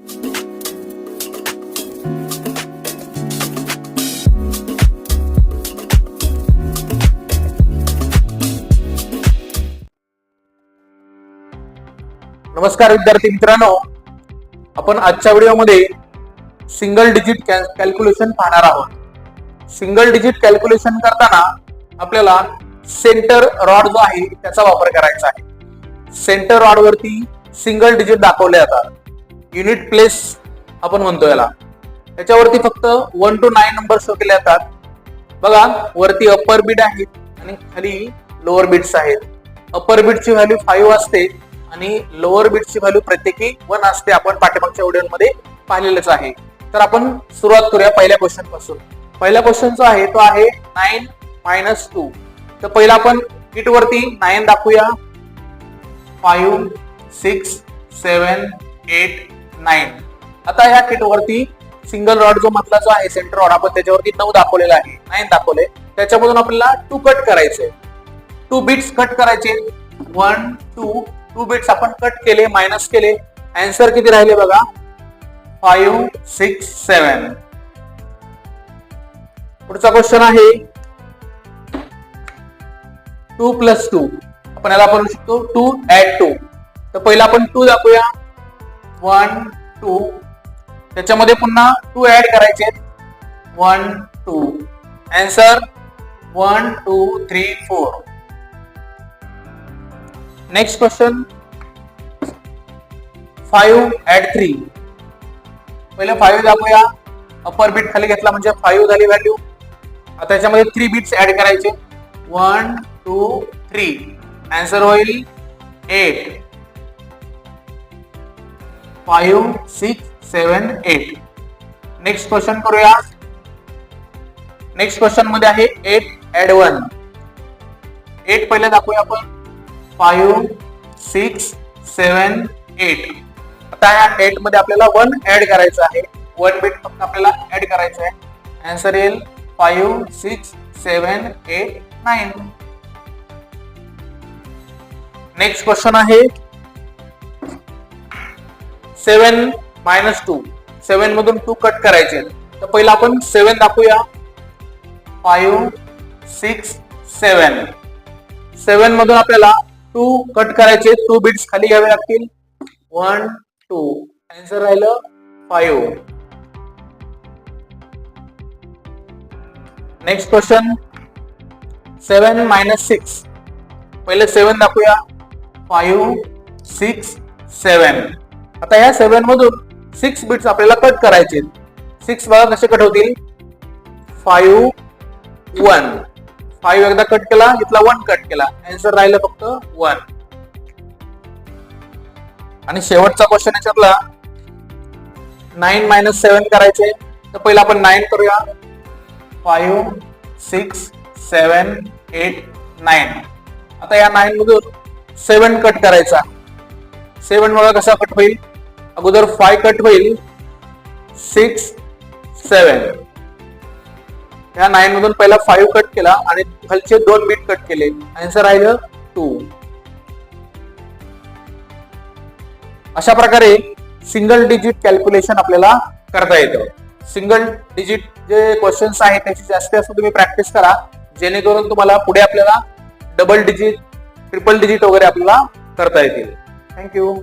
नमस्कार विद्यार्थी मित्रांनो, आपण आजच्या व्हिडिओमध्ये सिंगल डिजिट कॅल्क्युलेशन पाहणार आहोत। सिंगल डिजिट कॅल्क्युलेशन करताना आपल्याला सेंटर रॉड जो आहे त्याचा वापर करायचा आहे। सेंटर रॉड वरती सिंगल डिजिट दाखवले जातात, युनिट प्लेस आपण म्हणतो याला। त्याच्यावरती फक्त 1 to 9 नंबर शो केले जातात। बघा, वरती अप्पर बीट आहे आणि खाली लोअर बीट्स आहेत। अप्पर बीटची व्हॅल्यू 5 असते आणि लोअर बीटची व्हॅल्यू प्रत्येकी 1 असते। आपण पाठीमागच्या व्हिडिओमध्ये पाहिलेलंच आहे। तर आपण सुरुवात करूया पहिल्या क्वेश्चन पासून। पहिला क्वेश्चन जो आहे तो आहे 9 - 2। तर पहिला आपण किट वरती 9 दाखवूया। 5 6 7 8 9। आता ह्या किट वरती सिंगल रॉड जो मधला जो आहे सेंटर रॉड, आपण त्याच्यावरती 9 दाखवलेला आहे, 9 दाखवले। त्याच्यामधून आपल्याला 2 कट करायचे, 2 बिट्स कट करायचे। 1 2 बिट्स आपण कट केले, मायनस केले। आन्सर किती राहिले बघा, 5 6 7। पुढचा क्वेश्चन आहे 2 + 2। आपण याला म्हणू शकतो 2 + 2। तर पहिला आपण 2 दाखवूया। 1 2। त्याच्यामध्ये पुन्हा 2 ऍड करायचे। 1 2। आन्सर 1 2 3 4। Next question 5 + 3। पहिले 5 दाखवूया, अप्पर बीट खाली घेतला म्हणजे 5 झाली व्हॅल्यू। आता त्याच्यामध्ये 3 बिट्स ऍड करायचे। 1 2 3। आन्सर होईल 8। 5 6 7 8। नेक्स्ट क्वेश्चन करूया। नेक्स्ट क्वेश्चन मध्ये आहे 8 + 1। 8 पहिले दाखवूया आपण। 5 6 7 8। आता या 8 मध्ये आपल्याला 1 ऍड करायचं आहे। 1 बिट फक्त आपल्याला ऍड करायचं आहे। आन्सर येईल 5 6 7 8 9। नेक्स्ट क्वेश्चन आहे 7 - 2। 7 मधून 2 कट करायचे। तर पहिला आपण 7 दाखवूया। 5 6 7। 7 मधून आपल्याला 2 कट करायचे, 2 बिट्स खाली घ्यावे लागतील। 1 2। आन्सर राहिलं 5। Next question 7 - 6। पहिले 7 दाखवूया। 5 6 7। आता या 7 मधून 6 बिट्स आपल्याला कट करायचे। 6 बघा कसे कट होतील। 5 1। 5 एकदा कट केला, इथला 1 कट केला। आन्सर राहिलं फक्त 1। आणि शेवटचा क्वेश्चन याच्यातला 9 - 7 करायचे। तर पहिला आपण 9 करूया। 5 6 7 8 9। आता या 9 मधून 7 कट करायचा। 7 बघा कसा कट होईल। अगोदर 5 कट होईल, 6 7। या 9 मधून पहिला 5 कट केला आणि खालचे 2 बिट कट केले। आन्सर राहिलं 2। अशा प्रकारे सिंगल डिजिट कॅल्क्युलेशन आपल्याला करता येतं। सिंगल डिजिट जे क्वेश्चन्स आहेत त्याची जास्तीत जास्त तुम्ही प्रॅक्टिस करा, जेणेकरून तुम्हाला पुढे आपल्याला डबल डिजिट, ट्रिपल डिजिट वगैरे आपल्याला करता येतील। थँक्यू।